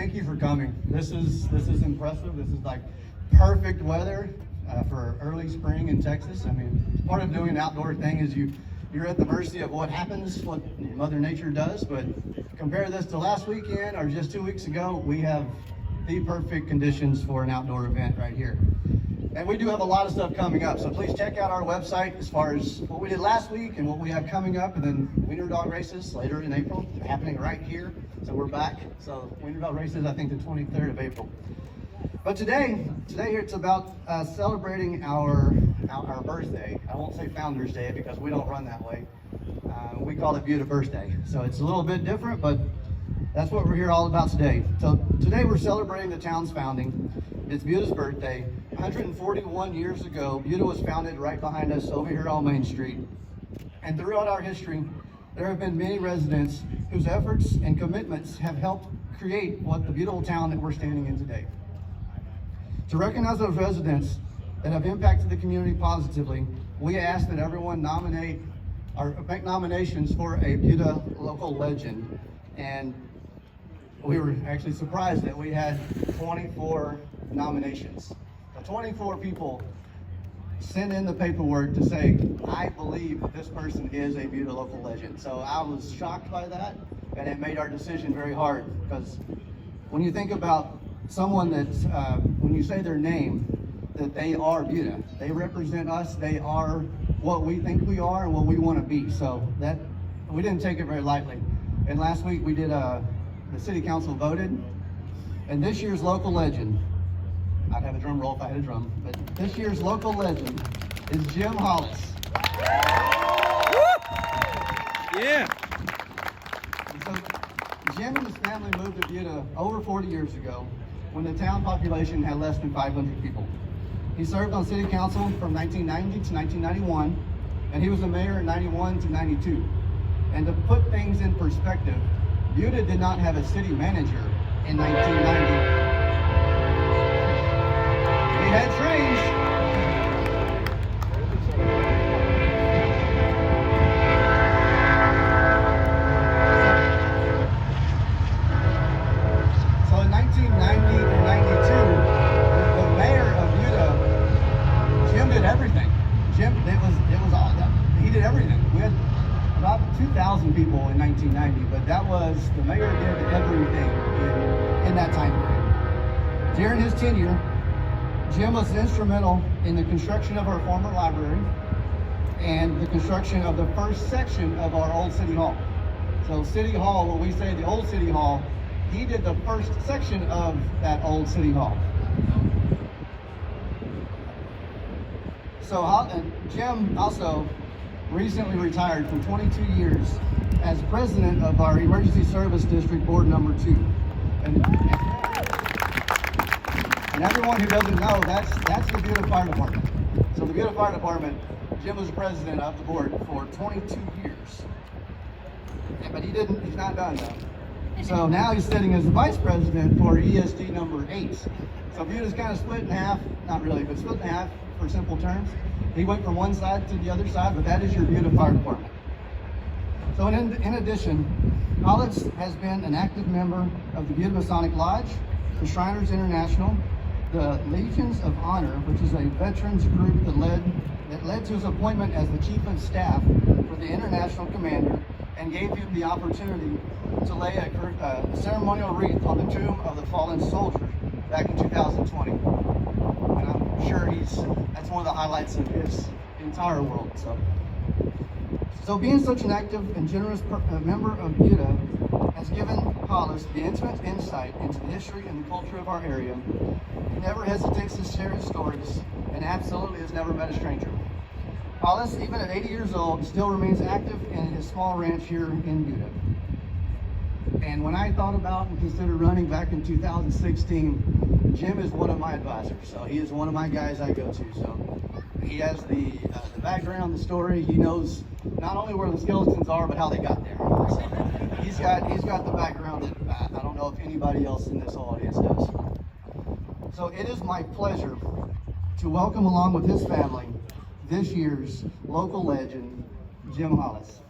thank you for coming. This is impressive. This is like perfect weather for early spring in Texas. I mean, part of doing an outdoor thing is you're at the mercy of what happens, what Mother Nature does. But compare this to last weekend or just 2 weeks ago, we have the perfect conditions for an outdoor event right here. And we do have a lot of stuff coming up, so please check out our website as far as what we did last week and what we have coming up, and then Wiener Dog races later in April, happening right here. So we're back. So Wiener Dog races, I think the 23rd of April. But today here it's about celebrating our birthday. I won't say Founders Day because we don't run that way. We call it Buda Birthday. So it's a little bit different, but that's what we're here all about today. So today we're celebrating the town's founding. It's Buda's birthday. 141 years ago, Buda was founded right behind us over here on Main Street. And throughout our history, there have been many residents whose efforts and commitments have helped create what the beautiful town that we're standing in today. To recognize those residents that have impacted the community positively, we ask that everyone nominate or make nominations for a Buda Local Legend. And we were actually surprised that we had 24 nominations. So 24 people sent in the paperwork to say, I believe that this person is a Buda Local Legend. So I was shocked by that, and it made our decision very hard, because when you think about someone that's, when you say their name, that they are Buda, they represent us, they are what we think we are and what we want to be. So that, we didn't take it very lightly. And last week we did, the city council voted, and this year's local legend, I'd have a drum roll if I had a drum, but this year's local legend is Jim Hollis. Yeah. And so Jim and his family moved to Buda over 40 years ago when the town population had less than 500 people. He served on city council from 1990 to 1991, and he was the mayor in 91 to 92. And to put things in perspective, Buda did not have a city manager in 1990. We had trains. So in 1990 to 92, the mayor of Buda, Jim did everything. Jim, it was all that. He did everything. We had about 2,000 people in 1990, but that was, the mayor did everything in that time period. During his tenure, Jim was instrumental in the construction of our former library and the construction of the first section of our old city hall. So City Hall, when we say the old city hall, he did the first section of that old city hall. So Jim also recently retired from 22 years as president of our Emergency Service District Board number 2. And everyone who doesn't know, that's the Buda Fire Department. So the Buda Fire Department, Jim was president of the board for 22 years. But he's not done though. So now he's sitting as the vice president for ESD number 8. So Buda's kind of split in half, not really, but split in half for simple terms. He went from one side to the other side, but that is your Buda Fire Department. So in addition, Hollis has been an active member of the Buda Masonic Lodge, the Shriners International, the Legions of Honor, which is a veterans group that led to his appointment as the Chief of Staff for the International Commander, and gave him the opportunity to lay a ceremonial wreath on the tomb of the fallen soldier back in 2020. And I'm sure that's one of the highlights of his entire world. So being such an active and generous member of Buda has given Hollis the intimate insight into the history and the culture of our area. He never hesitates to share his stories and absolutely has never met a stranger. Hollis, even at 80 years old, still remains active in his small ranch here in Buda. And when I thought about and considered running back in 2016, Jim is one of my advisors. So he is one of my guys I go to. So he has the background, the story. He knows not only where the skeletons are, but how they got there. So he's got the background that I don't know if anybody else in this audience does. So it is my pleasure to welcome along with his family this year's local legend, Jim Hollis.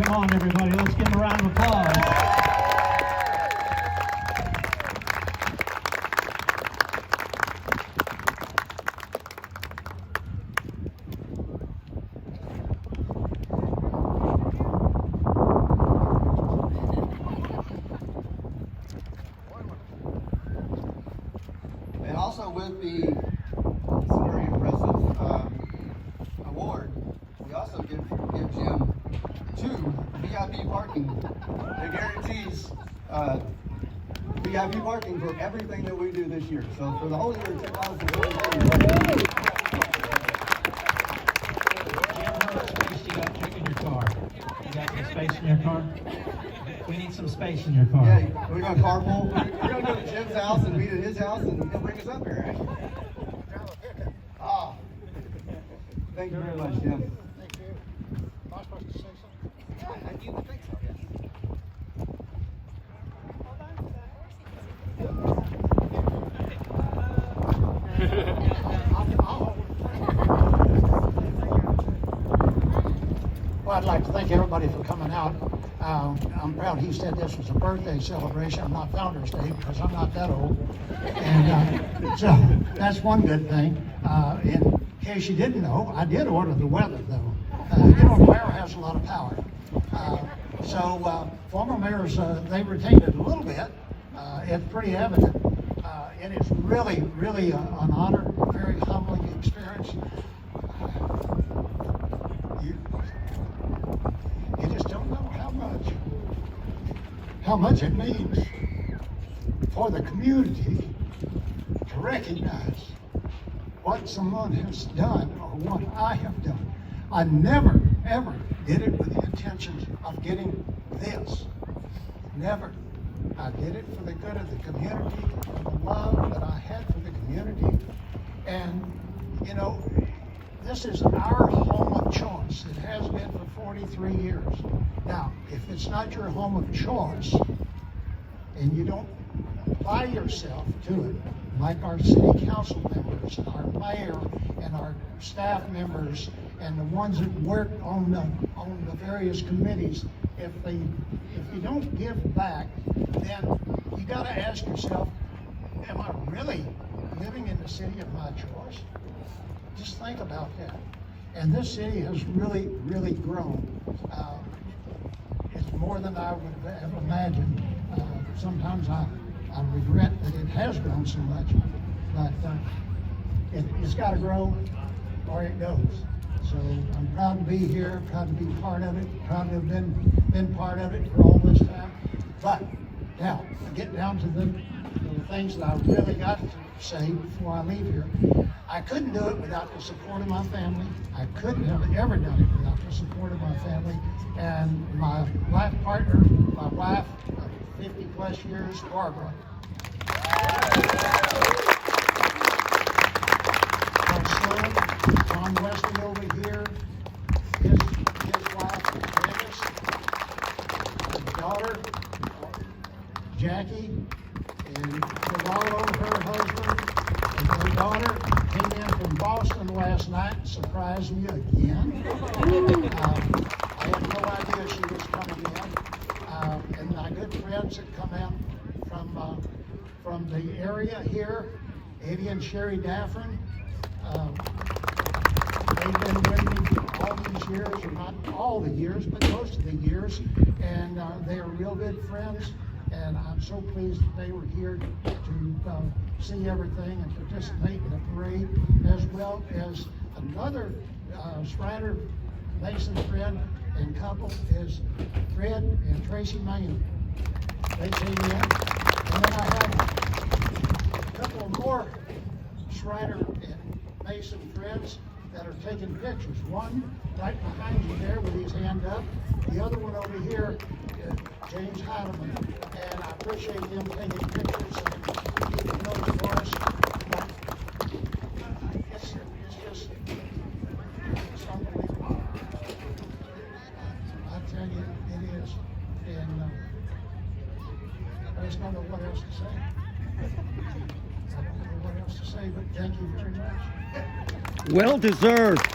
Come on, everybody, let's give him a round of applause. And also with the very impressive award, we also give Jim 2 VIP parking that guarantees VIP parking for everything that we do this year. So for the whole year of 2023. In your car. You got some space in your car? We need some space in your car. Yeah, we're gonna carpool. We're gonna go to Jim's house and meet at his house, and he'll bring us up here. Ah, thank you very much, Jim. Thank you. Am I supposed to say something? You would think so, yeah. Well, I'd like to thank everybody for coming out. I'm proud he said this was a birthday celebration, not Founder's Day, because I'm not that old. And so that's one good thing. In case you didn't know, I did order the weather, though. Mayor has a lot of power. So former mayors, they retained it a little bit. It's pretty evident. It is really, really an honor, a very humbling experience. You just don't know how much it means for the community to recognize what someone has done or what I have done. I never, ever did it with the intentions of getting this. Never. I did it for the good of the community, for the love that I had for the community. And, this is our home of choice. It has been for 43 years. Now, if it's not your home of choice, and you don't apply yourself to it, like our city council members, and our mayor, and our staff members, and the ones that work on the various committees, if you don't give back, then you got to ask yourself, am I really living in the city of my choice? Just think about that. And this city has really, really grown. It's more than I would have imagined. Sometimes I regret that it has grown so much, but it's got to grow or it goes. So I'm proud to be here, proud to be part of it, proud to have been part of it for all this time. But now, to get down to the things that I really got to say before I leave here, I couldn't do it without the support of my family. I couldn't have ever done it without the support of my family. And my life partner, my wife, of 50 plus years, Barbara. My son, John Wesley over here, his wife, Candace, his daughter, Jackie, and Carvalho, her husband, and her daughter came in from Boston last night and surprised me again. I had no idea she was coming in. And my good friends that come out from the area here, Eddie and Sherry Daffron. They've been with me all these years, or not all the years, but most of the years, and they are real good friends. And I'm so pleased that they were here to see everything and participate in the parade, as well as another Shriner Mason friend and couple is Fred and Tracy Maynard. They came in, and then I have a couple more Shriner and Mason friends that are taking pictures. One right behind you there with his hand up. The other one over here, James Heineman. And I appreciate him taking pictures and keeping those for us. But it's just, it's unbelievable. I tell you, it is. And I just don't know what else to say. I don't know what else to say, but thank you very much. Well deserved.